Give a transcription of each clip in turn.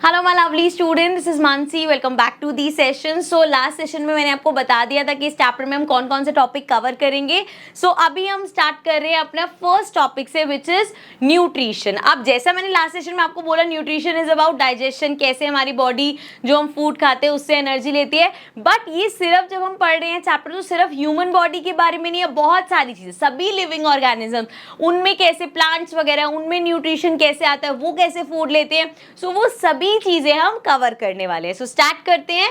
Hello my lovely student, this is Mansi. Welcome back to the session. So last session में मैंने आपको बता दिया था कि इस चैप्टर में हम कौन कौन से टॉपिक कवर करेंगे। सो अभी हम स्टार्ट कर रहे हैं अपना फर्स्ट टॉपिक से, विच इज न्यूट्रिशन। अब जैसा मैंने लास्ट सेशन में आपको बोला, न्यूट्रिशन इज अबाउट डाइजेशन, कैसे हमारी बॉडी जो हम फूड खाते हैं उससे एनर्जी लेती है। बट ये सिर्फ जब हम पढ़ रहे हैं चैप्टर, तो सिर्फ ह्यूमन बॉडी के बारे में नहीं है, बहुत सारी चीजें, सभी लिविंग ऑर्गेनिज्म, उनमें कैसे प्लांट्स वगैरह, उनमें न्यूट्रिशन कैसे आता है, वो कैसे फूड लेते हैं। सो वो सभी चीजें हम कवर करने वाले हैं। सो स्टार्ट करते हैं।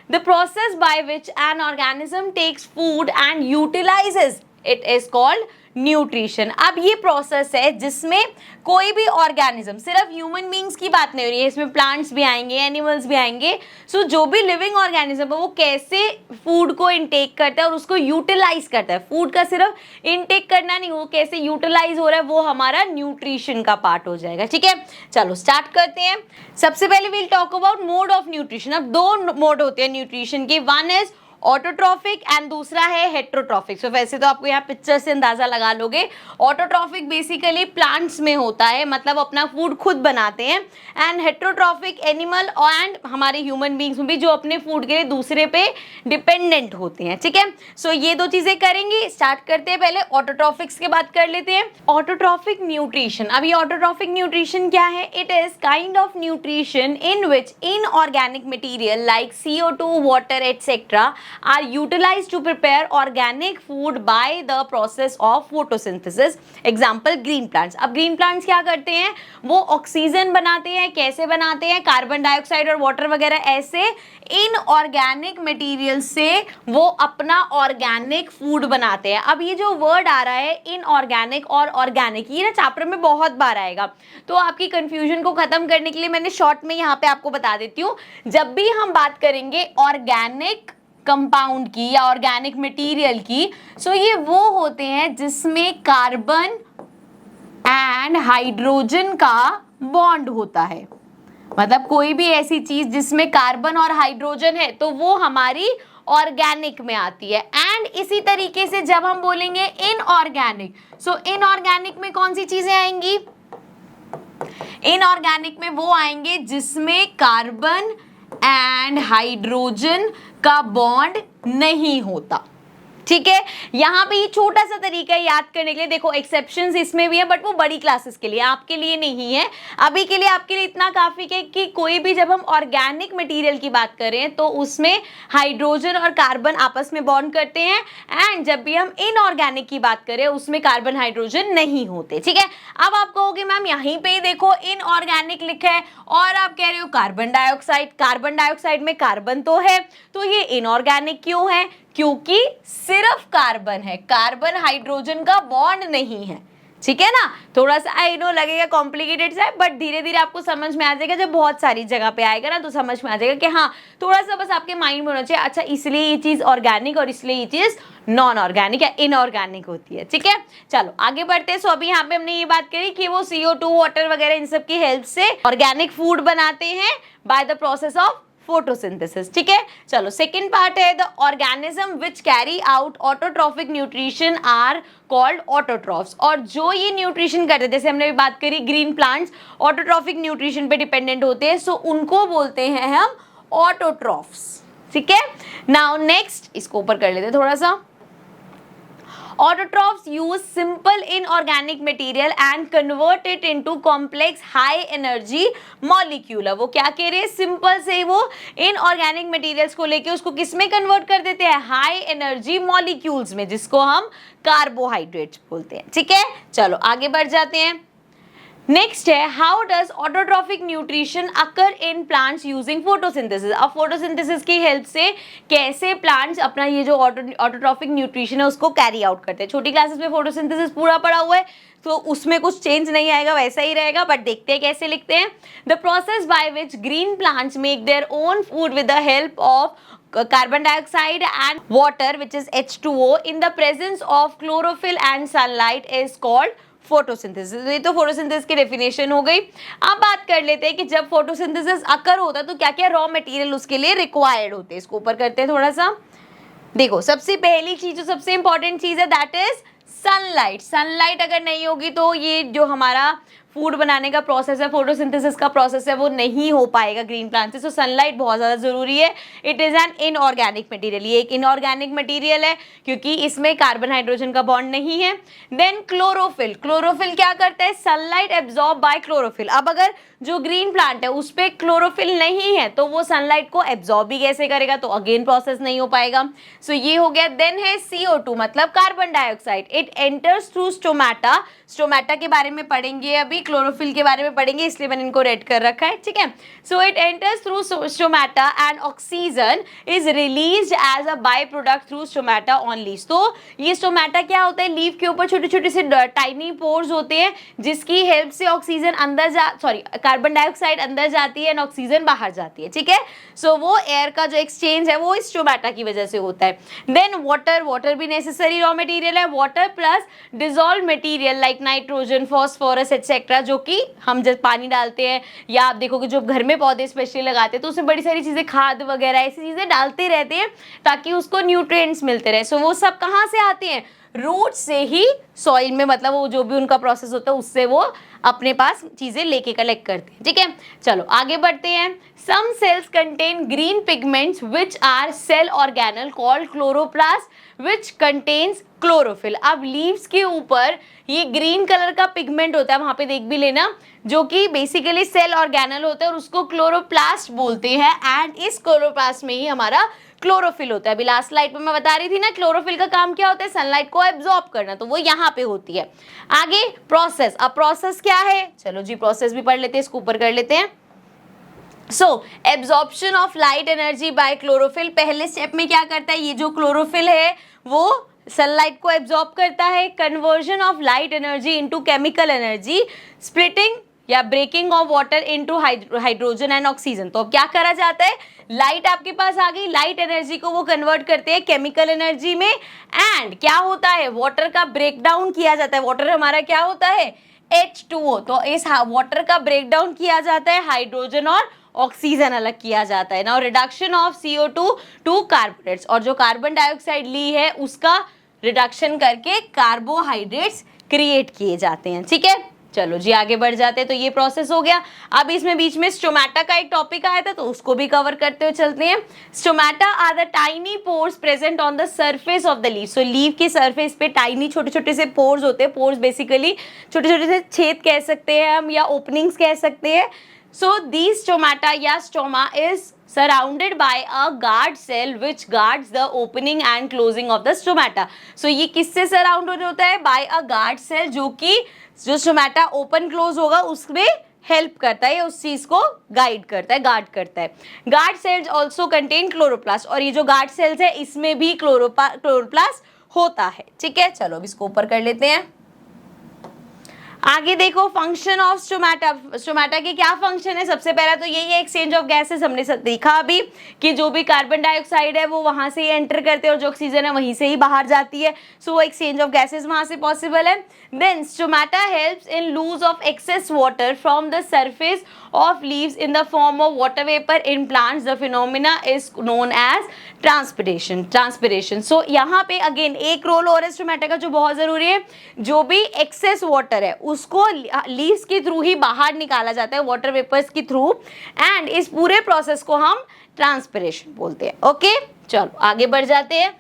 The process by which an organism takes food and utilises it is called nutrition. अब ये प्रोसेस है जिसमें कोई भी ऑर्गेनिज्म, सिर्फ ह्यूमन बींग्स की बात नहीं हो रही है, इसमें प्लांट्स भी आएंगे, एनिमल्स भी आएंगे। सो जो भी लिविंग ऑर्गेनिज्म है वो कैसे फूड को इनटेक करता है और उसको यूटिलाइज करता है। फूड का सिर्फ इनटेक करना नहीं, वो कैसे यूटिलाइज हो रहा है, वो हमारा न्यूट्रिशन का पार्ट हो जाएगा। ठीक है, चलो स्टार्ट करते हैं। सबसे पहले will talk about mode of nutrition. अब दो मोड होते हैं न्यूट्रिशन के, वन इज ऑटोट्रॉफिक एंड दूसरा है हेट्रोट्रॉफिक। सो वैसे तो आपको यहाँ पिक्चर से अंदाजा लगा लोगे। ऑटोट्रॉफिक बेसिकली प्लांट्स में होता है, मतलब अपना फूड खुद बनाते हैं। एंड हेट्रोट्रॉफिक एनिमल एंड हमारे ह्यूमन बींग्स में भी, जो अपने फूड के लिए दूसरे पे डिपेंडेंट होते हैं। ठीक है, सो ये दो चीजें करेंगे। स्टार्ट करते हैं, पहले ऑटोट्रॉफिक्स की बात कर लेते हैं। Autotrophic nutrition. अब ये ऑटोट्रॉफिक न्यूट्रिशन क्या है? It is kind of nutrition in which inorganic material like CO2, water etcetera are utilized to prepare organic food by the process of photosynthesis. Example, green plants. अब green plants क्या करते हैं? वो oxygen बनाते हैं। कैसे बनाते हैं? कार्बन डाइऑक्साइड और वाटर वगैरह ऐसे इनऑर्गेनिक मटेरियल से वो अपना ऑर्गेनिक फूड बनाते हैं। अब ये जो वर्ड आ रहा है इनऑर्गेनिक और ऑर्गेनिक, ये ना चैप्टर में बहुत बार आएगा, तो आपकी कंफ्यूजन को खत्म करने के लिए मैंने शॉर्ट में यहाँ पे आपको बता देती हूँ। जब भी हम बात करेंगे ऑर्गेनिक कंपाउंड की या ऑर्गेनिक मटेरियल की, सो ये वो होते हैं जिसमें कार्बन एंड हाइड्रोजन का बॉन्ड होता है। मतलब कोई भी ऐसी चीज जिसमें कार्बन और हाइड्रोजन है तो वो हमारी ऑर्गेनिक में आती है। एंड इसी तरीके से जब हम बोलेंगे इनऑर्गेनिक, सो इनऑर्गेनिक में कौन सी चीजें आएंगी? इनऑर्गेनिक में वो आएंगे जिसमें कार्बन एंड हाइड्रोजन का बॉन्ड नहीं होता। ठीक है, यहाँ पे ये छोटा सा तरीका है याद करने के लिए। देखो एक्सेप्शंस इसमें भी है, बट वो बड़ी क्लासेस के लिए, आपके लिए नहीं है। अभी के लिए आपके लिए इतना काफी है कि कोई भी जब हम ऑर्गेनिक मटेरियल की बात करें तो उसमें हाइड्रोजन और कार्बन आपस में बॉन्ड करते हैं, एंड जब भी हम इनऑर्गेनिक की बात करें उसमें कार्बन हाइड्रोजन नहीं होते। ठीक है, अब आप कहोगे मैम यहीं पे देखो इनऑर्गेनिक लिखा है और आप कह रहे हो कार्बन डाइऑक्साइड। कार्बन डाइऑक्साइड में कार्बन तो है, तो ये इनऑर्गेनिक क्यों है? क्योंकि सिर्फ कार्बन है, कार्बन हाइड्रोजन का बॉन्ड नहीं है। ठीक है ना, थोड़ा सा आई नो लगेगा कॉम्प्लिकेटेड सा, बट धीरे धीरे आपको समझ में आ जाएगा। जब बहुत सारी जगह पे आएगा ना तो समझ में आ जाएगा कि हाँ, थोड़ा सा बस आपके माइंड में होना चाहिए, अच्छा इसलिए ये चीज ऑर्गेनिक और इसलिए ये चीज नॉन ऑर्गेनिक या इनऑर्गेनिक होती है। ठीक है, चलो आगे बढ़ते हैं। सो अभी यहाँ पे हमने ये बात करी कि वो CO2, वाटर वगैरह इन सब की हेल्प से ऑर्गेनिक फूड बनाते हैं by the process of photosynthesis. ठीक है, चलो सेकंड पार्ट है the organism which carry out autotrophic nutrition are called autotrophs. और जो ये न्यूट्रिशन करते हैं, जैसे हमने भी बात करी ग्रीन प्लांट्स ऑटोट्रॉफिक न्यूट्रिशन पे डिपेंडेंट होते हैं, सो उनको बोलते हैं हम ऑटोट्रॉफ्स। ठीक है, नाउ नेक्स्ट इसको ऊपर कर लेते हैं थोड़ा सा। Autotrophs use simple inorganic material and convert it into complex high energy molecule। वो क्या कह रहे हैं? सिंपल से वो इनऑर्गेनिक मटेरियल्स को लेके उसको किस में कन्वर्ट कर देते हैं? हाई एनर्जी मॉलिक्यूल्स में, जिसको हम कार्बोहाइड्रेट्स बोलते हैं। ठीक है, चलो आगे बढ़ जाते हैं। नेक्स्ट है how does autotrophic nutrition occur in plants using photosynthesis. अब फोटोसिंथेसिस की हेल्प से कैसे प्लांट्स अपना ये जो ऑटोट्रॉफिक न्यूट्रिशन है उसको कैरी आउट करते हैं। छोटी क्लासेस में फोटोसिंथेसिस पूरा पढ़ा हुआ है, तो उसमें कुछ चेंज नहीं आएगा, वैसा ही रहेगा, बट देखते हैं कैसे लिखते हैं। The process by which green plants make their own food with the help of carbon dioxide and water which is H2O in the presence of chlorophyll and sunlight is called photosynthesis. ये तो photosynthesis की definition हो गई। अब बात कर लेते हैं कि जब फोटोसिंथेसिस अकर होता है तो क्या क्या रॉ मटेरियल उसके लिए रिक्वायर्ड होते हैं। इसको ऊपर करते हैं थोड़ा सा। देखो सबसे पहली चीज, जो सबसे इंपॉर्टेंट चीज है, दैट इज सनलाइट। सनलाइट अगर नहीं होगी तो ये जो हमारा फूड बनाने का प्रोसेस है, फोटोसिंथेसिस का प्रोसेस है, वो नहीं हो पाएगा ग्रीन प्लांट से। सो सनलाइट बहुत ज़्यादा ज़रूरी है। It is an inorganic material, ये एक इनऑर्गेनिक मटीरियल है क्योंकि इसमें कार्बन हाइड्रोजन का बॉन्ड नहीं है। देन क्लोरोफिल, क्लोरोफिल क्या करता है, सनलाइट एब्जॉर्ब बाय क्लोरोफिल। अब अगर जो ग्रीन प्लांट है उस पे क्लोरोफिल नहीं है तो वो सनलाइट को एब्जॉर्ब भी कैसे करेगा, तो अगेन प्रोसेस नहीं हो पाएगा। सो ये हो गया। देन है CO2 मतलब carbon dioxide, it enters through stomata. Stomata के बारे में पढ़ेंगे, अभी क्लोरोफिल के बारे में पढ़ेंगे, इसलिए मैंने इनको रेड कर रखा है, ठीक है। So it enters through stomata and oxygen is released as a by product through stomata on leaves. तो ये स्टोमेटा क्या होता है, लीफ के ऊपर छोटे छोटे से टाइनी पोर्स होते हैं जिसकी हेल्प से ऑक्सीजन अंदर कार्बन डाइऑक्साइड अंदर जाती है और ऑक्सीजन बाहर जाती है, ठीक है। सो वो एयर का जो एक्सचेंज है वो इस स्टोमेटा की वजह से होता है। देन वाटर, वाटर भी नेसेसरी रॉ मटेरियल है। Water plus dissolve material like nitrogen, phosphorus etcetera, जो कि हम जब पानी डालते हैं या आप देखोगे जो घर में पौधे स्पेशली लगाते हैं तो उसमें बड़ी सारी चीज़ें, खाद वगैरह ऐसी चीज़ें डालते रहते हैं ताकि उसको न्यूट्रिएंट्स मिलते रहे। सो वो सब कहाँ से आते हैं, रूट से ही सॉइल में, मतलब वो जो भी उनका प्रोसेस होता है उससे वो अपने पास चीजें लेके कलेक्ट करते हैं, ठीक है। चलो आगे बढ़ते हैं। Some cells contain green pigments which are cell organelle called chloroplast which contains chlorophyll. अब लीव्स के ऊपर ये ग्रीन कलर का पिगमेंट होता है, वहां पे देख भी लेना, जो कि बेसिकली सेल ऑर्गेनल होता है और उसको क्लोरोप्लास्ट बोलते हैं। एंड इस क्लोरोप्लास्ट में ही हमारा क्लोरोफिल होता है। अभी लास्ट स्लाइड में मैं बता रही थी ना, क्लोरोफिल का काम क्या होता है, सनलाइट को एब्जॉर्ब करना, तो वो यहाँ पे होती है। आगे प्रोसेस, अब प्रोसेस क्या है, चलो जी प्रोसेस भी पढ़ लेते हैं, इसको ऊपर कर लेते हैं। So absorption of light energy by chlorophyll, पहले स्टेप में क्या करता है, ये जो क्लोरोफिल है वो सनलाइट को एब्जॉर्ब करता है। Conversion of light energy into chemical energy, splitting या breaking of water into hydrogen and oxygen. तो अब क्या करा जाता है, लाइट आपके पास आ गई, लाइट एनर्जी को वो कन्वर्ट करते हैं केमिकल एनर्जी में। एंड क्या होता है, वाटर का ब्रेकडाउन किया जाता है। वाटर हमारा क्या होता है, H2O, तो इस वाटर का ब्रेकडाउन किया जाता है, हाइड्रोजन और ऑक्सीजन अलग किया जाता है। Now reduction of CO2 to carbonates, और जो कार्बन डाइऑक्साइड ली है उसका रिडक्शन करके कार्बोहाइड्रेट्स क्रिएट किए जाते हैं, ठीक है। चलो जी आगे बढ़ जाते हैं। तो ये प्रोसेस हो गया। अब इसमें बीच में स्टोमेटा का एक टॉपिक आया था तो उसको भी कवर करते हुए चलते हैं। Stomata are the tiny pores present on the surface of the leaf. So leaf के सरफेस पे टाइनी छोटे छोटे से पोर्स होते हैं। पोर्स बेसिकली छोटे छोटे से छेद कह सकते हैं हम, या ओपनिंग्स कह सकते हैं। सो दिस स्टोमेटा या stoma is surrounded by a guard cell which guards the opening and closing of the stomata. So ये किससे सराउंड होता है, by a guard cell, जो कि जो स्टोमेटा ओपन क्लोज होगा उसमें हेल्प करता है, उस चीज को गाइड करता है, गार्ड करता है। Guard cells also contain chloroplast, और ये जो गार्ड सेल्स है इसमें भी क्लोरोप्लास्ट होता है, ठीक है। चलो अब इसको ऊपर कर लेते हैं। आगे देखो फंक्शन ऑफ स्टोमेटा। स्टोमेटा की क्या फंक्शन है, सबसे पहला तो यही है एक्सचेंज ऑफ गैसेस। हमने देखा अभी कि जो भी कार्बन डाइऑक्साइड है वो वहां से ही एंटर करते हैं और जो ऑक्सीजन है वहीं से ही बाहर जाती है। सो वो एक्सचेंज ऑफ गैसेस वहां से पॉसिबल है। Then stomata helps in lose of excess water from the surface of leaves in the form of water vapour in plants. The phenomena is known as transpiration. So यहाँ पे again एक role और है stomata का जो बहुत जरूरी है, जो भी एक्सेस वाटर है उसको लीव्स के थ्रू ही बाहर निकाला जाता है, वाटर वेपर्स के थ्रू। एंड इस पूरे प्रोसेस को हम ट्रांसपिरेशन बोलते हैं, ओके। चलो आगे बढ़ जाते हैं।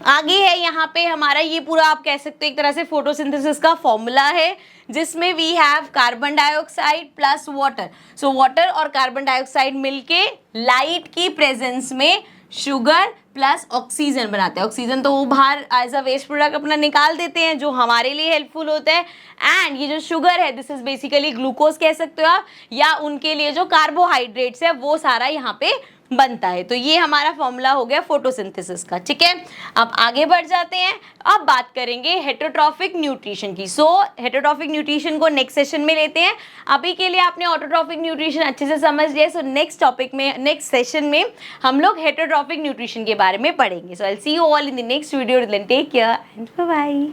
आगे है यहाँ पे हमारा ये पूरा आप कह सकते हो एक तरह से फोटोसिंथेसिस का फॉर्मूला है, जिसमें we have carbon dioxide plus water. So water और कार्बन डाइऑक्साइड मिलके लाइट की प्रेजेंस में शुगर प्लस ऑक्सीजन बनाते हैं। ऑक्सीजन तो वो बाहर एज अ वेस्ट प्रोडक्ट अपना निकाल देते हैं जो हमारे लिए हेल्पफुल होता है। एंड ये जो शुगर है दिस इज बेसिकली ग्लूकोज कह सकते हो आप, या उनके लिए जो कार्बोहाइड्रेट्स है वो सारा यहाँ पे बनता है। तो ये हमारा फॉर्मूला हो गया फोटोसिंथेसिस का, ठीक है। अब आगे बढ़ जाते हैं। अब बात करेंगे हेटरोट्रॉफिक न्यूट्रिशन की। सो हेटरोट्रॉफिक न्यूट्रिशन को नेक्स्ट सेशन में लेते हैं। अभी के लिए आपने ऑटोट्रॉफिक न्यूट्रिशन अच्छे से समझ लिया। सो नेक्स्ट टॉपिक में, नेक्स्ट सेशन में हम लोग हेटरोट्रॉफिक न्यूट्रिशन के बारे में पढ़ेंगे। So I will see you all in the next video. Take care and bye bye.